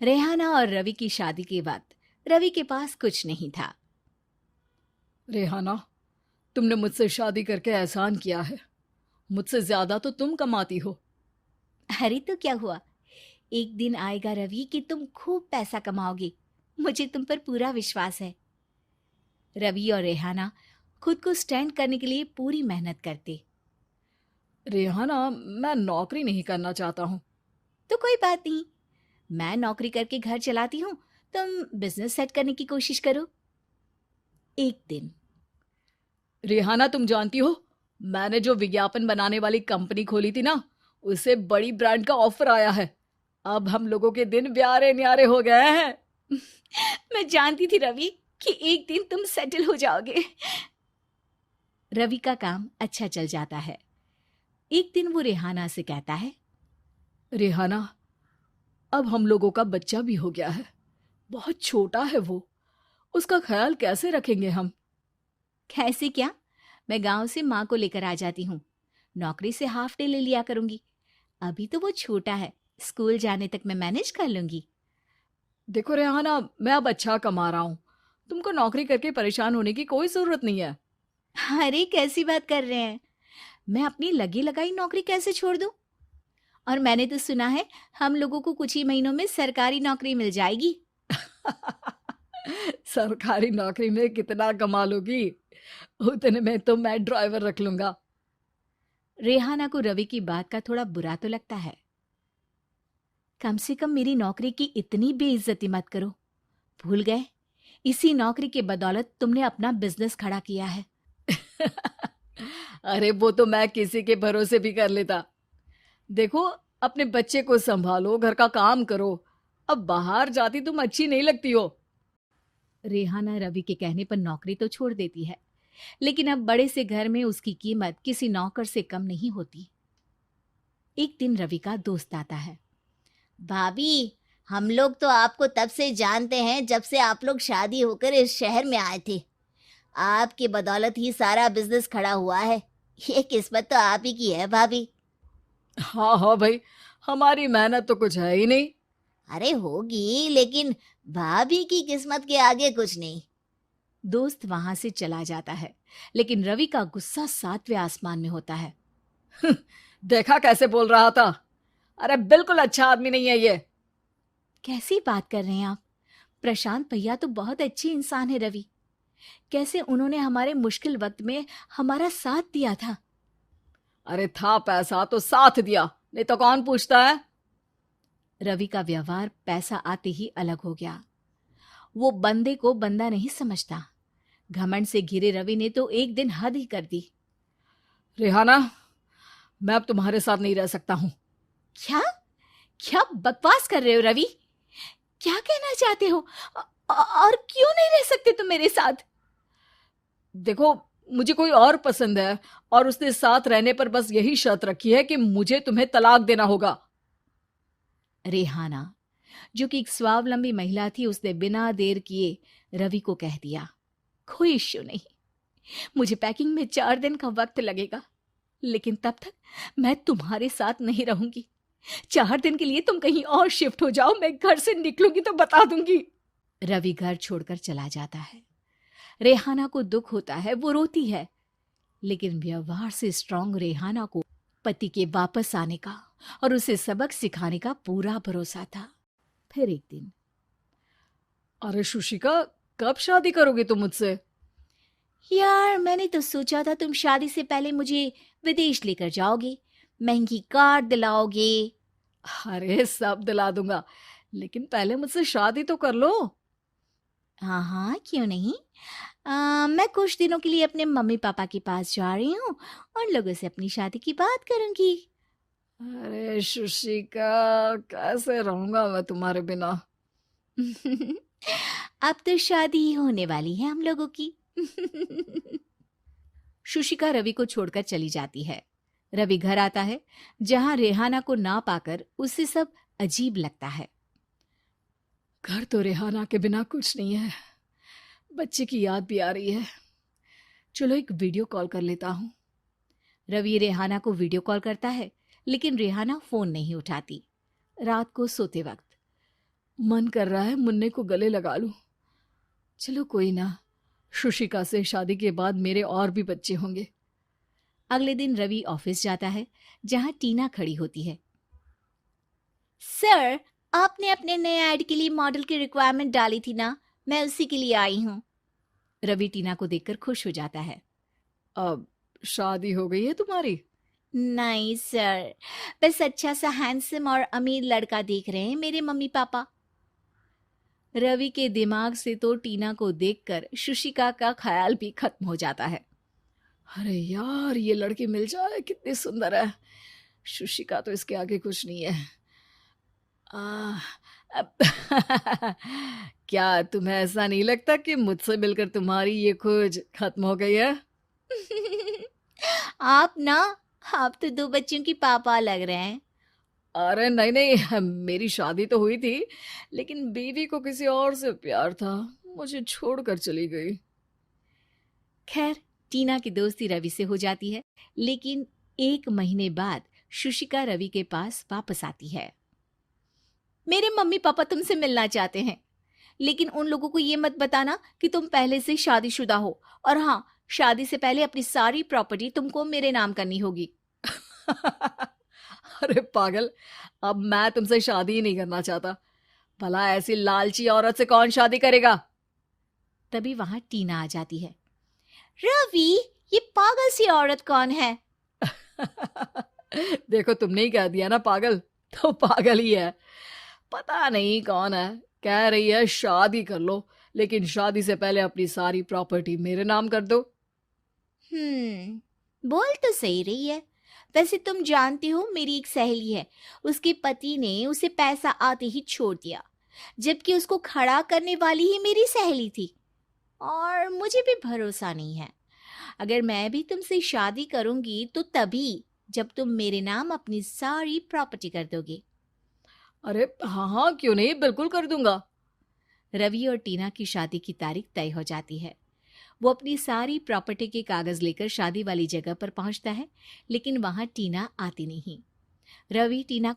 रेहाना और रवि की शादी के बाद रवि के पास कुछ नहीं था। रेहाना, तुमने मुझसे शादी करके एहसान किया है। मुझसे ज्यादा तो तुम कमाती हो। अरे तो क्या हुआ, एक दिन आएगा रवि कि तुम खूब पैसा कमाओगे। मुझे तुम पर पूरा विश्वास है। रवि और रेहाना खुद को स्टैंड करने के लिए पूरी मेहनत करते। रेहाना, मैं नौकरी नहीं करना चाहता हूँ। तो कोई बात नहीं, मैं नौकरी करके घर चलाती हूँ, तुम बिजनेस सेट करने की कोशिश करो। एक दिन रेहाना, तुम जानती हो, मैंने जो विज्ञापन बनाने वाली कंपनी खोली थी ना, उसे बड़ी ब्रांड का ऑफर आया है। अब हम लोगों के दिन ब्यारे न्यारे हो गए हैं। मैं जानती थी रवि कि एक दिन तुम सेटल हो जाओगे। रवि का काम अच्छा चल जाता है। एक दिन वो रेहाना से कहता है, रेहाना, अब हम लोगों का बच्चा भी हो गया है। बहुत छोटा है वो। उसका ख्याल कैसे रखेंगे हम? कैसे क्या, मैं गांव से माँ को लेकर आ जाती हूँ। नौकरी से हाफ डे ले लिया करूंगी। अभी तो वो छोटा है, स्कूल जाने तक मैं मैनेज कर लूंगी। देखो रेहाना, मैं अब अच्छा कमा रहा हूँ। तुमको नौकरी करके परेशान होने की कोई जरूरत नहीं है। अरे कैसी बात कर रहे हैं, मैं अपनी लगी लगाई नौकरी कैसे छोड़ दूं? और मैंने तो सुना है हम लोगों को कुछ ही महीनों में सरकारी नौकरी मिल जाएगी। सरकारी नौकरी में कितना कमा लोगी? उतने में तो मैं ड्राइवर रख लूंगा। रेहाना को रवि की बात का थोड़ा बुरा तो लगता है। कम से कम मेरी नौकरी की इतनी बेइज्जती मत करो। भूल गए, इसी नौकरी के बदौलत तुमने अपना बिजनेस खड़ा किया है। अरे वो तो मैं किसी के भरोसे भी कर लेता। देखो, अपने बच्चे को संभालो, घर का काम करो। अब बाहर जाती तुम अच्छी नहीं लगती हो। रेहाना रवि के कहने पर नौकरी तो छोड़ देती है, लेकिन अब बड़े से घर में उसकी कीमत किसी नौकर से कम नहीं होती। एक दिन रवि का दोस्त आता है। भाभी, हम लोग तो आपको तब से जानते हैं जब से आप लोग शादी होकर इस शहर में आए थे। आपकी बदौलत ही सारा बिजनेस खड़ा हुआ है। ये किस्मत तो आप ही की है भाभी। हाँ हाँ भाई, हमारी मेहनत तो कुछ है ही नहीं। अरे होगी, लेकिन भाभी की किस्मत के आगे कुछ नहीं। दोस्त वहां से चला जाता है, लेकिन रवि का गुस्सा सातवें आसमान में होता है। देखा कैसे बोल रहा था? अरे बिल्कुल अच्छा आदमी नहीं है ये। कैसी बात कर रहे हैं आप? प्रशांत भैया तो बहुत अच्छे इंसान है रवि। कैसे उन्होंने हमारे मुश्किल वक्त में हमारा साथ दिया था। अरे था पैसा तो साथ दिया, नहीं तो कौन पूछता है? रवि का व्यवहार पैसा आते ही अलग हो गया। वो बंदे को बंदा नहीं समझता। घमंड से घिरे रवि ने तो एक दिन हद ही कर दी। रेहाना, मैं अब तुम्हारे साथ नहीं रह सकता हूँ। क्या क्या बकवास कर रहे हो रवि? क्या कहना चाहते हो? और क्यों नहीं रह सकते तुम मेरे साथ? देखो, मुझे कोई और पसंद है, और उसने साथ रहने पर बस यही शर्त रखी है कि मुझे तुम्हें तलाक देना होगा। रेहाना, जो कि एक स्वावलंबी महिला थी, उसने बिना देर किए रवि को कह दिया, कोई इश्यू नहीं, मुझे पैकिंग में 4 दिन का वक्त लगेगा, लेकिन तब तक मैं तुम्हारे साथ नहीं रहूंगी। 4 दिन के लिए तुम कहीं और शिफ्ट हो जाओ, मैं घर से निकलूंगी तो बता दूंगी। रवि घर छोड़कर चला जाता है। रेहाना को दुख होता है, वो रोती है, लेकिन व्यवहार से स्ट्रांग रेहाना को पति के वापस आने का और उसे सबक सिखाने का पूरा भरोसा था। फिर एक दिन, अरे शुशिका, कब शादी करोगे तुम मुझसे? यार मैंने तो सोचा था तुम शादी से पहले मुझे विदेश लेकर जाओगे, महंगी कार दिलाओगे। अरे सब दिला दूंगा, लेकिन पहले मुझसे शादी तो कर लो। हाँ हाँ, क्यों नहीं। मैं कुछ दिनों के लिए अपने मम्मी पापा के पास जा रही हूँ और लोगों से अपनी शादी की बात करूंगी। अरे शुशिका, कैसे रहूंगा मैं तुम्हारे बिना? अब तो शादी ही होने वाली है हम लोगों की। शुशिका रवि को छोड़कर चली जाती है। रवि घर आता है, जहां रेहाना को ना पाकर उसे सब अजीब लगता है। घर तो रेहाना के बिना कुछ नहीं है। बच्चे की याद भी आ रही है। चलो एक वीडियो कॉल कर लेता हूँ। रवि रेहाना को वीडियो कॉल करता है, लेकिन रेहाना फोन नहीं उठाती। रात को सोते वक्त मन कर रहा है मुन्ने को गले लगा लूं। चलो कोई ना, शुशिका से शादी के बाद मेरे और भी बच्चे होंगे। अगले दिन रवि ऑफिस जाता है, जहां टीना खड़ी होती है। सर, आपने अपने नए ऐड के लिए मॉडल की रिक्वायरमेंट डाली थी ना, मैं उसी के लिए आई हूँ। रवि टीना को देखकर खुश हो जाता है। अब शादी हो गई है तुम्हारी? नहीं सर, बस अच्छा सा हैंडसम और अमीर लड़का देख रहे हैं मेरे मम्मी पापा। रवि के दिमाग से तो टीना को देखकर शुशिका का ख्याल भी खत्म हो जाता है। अरे यार, ये लड़की मिल जाए कितनी सुंदर है। शुशिका तो इसके आगे कुछ नहीं है। आ, अब क्या तुम्हें ऐसा नहीं लगता कि मुझसे मिलकर तुम्हारी ये खोज खत्म हो गई है? आप ना, आप तो 2 बच्चों की पापा लग रहे हैं। अरे नहीं नहीं, मेरी शादी तो हुई थी, लेकिन बीवी को किसी और से प्यार था, मुझे छोड़कर चली गई। खैर, टीना की दोस्ती रवि से हो जाती है, लेकिन 1 महीने बाद शुशिका रवि के पास वापस आती है। मेरे मम्मी पापा तुमसे मिलना चाहते हैं, लेकिन उन लोगों को ये मत बताना कि तुम पहले से शादीशुदा हो, और हाँ, शादी से पहले अपनी सारी प्रॉपर्टी तुमको मेरे नाम करनी होगी। अरे पागल, अब मैं तुमसे शादी ही नहीं करना चाहता। भला ऐसी लालची औरत से कौन शादी करेगा? तभी वहां टीना आ जाती है। रवि, ये पागल सी औरत कौन है? देखो, तुमने ही कह दिया ना पागल, तो पागल ही है। पता नहीं कौन है, कह रही है शादी कर लो, लेकिन शादी से पहले अपनी सारी प्रॉपर्टी मेरे नाम कर दो। बोल तो सही रही है। वैसे तुम जानती हो, मेरी एक सहेली है, उसके पति ने उसे पैसा आते ही छोड़ दिया, जबकि उसको खड़ा करने वाली ही मेरी सहेली थी। और मुझे भी भरोसा नहीं है। अगर मैं भी तुमसे शादी करूंगी तो तभी, जब तुम मेरे नाम अपनी सारी प्रॉपर्टी कर दोगे। अरे हाँ हाँ, क्यों नहीं, बिल्कुल कर दूंगा। रवि और टीना की शादी की तारीख तय हो जाती है। वो अपनी सारी प्रॉपर्टी के कागज लेकर शादी वाली जगह पर पहुंचता है, लेकिन वहां टीना आती नहीं। रवि टीना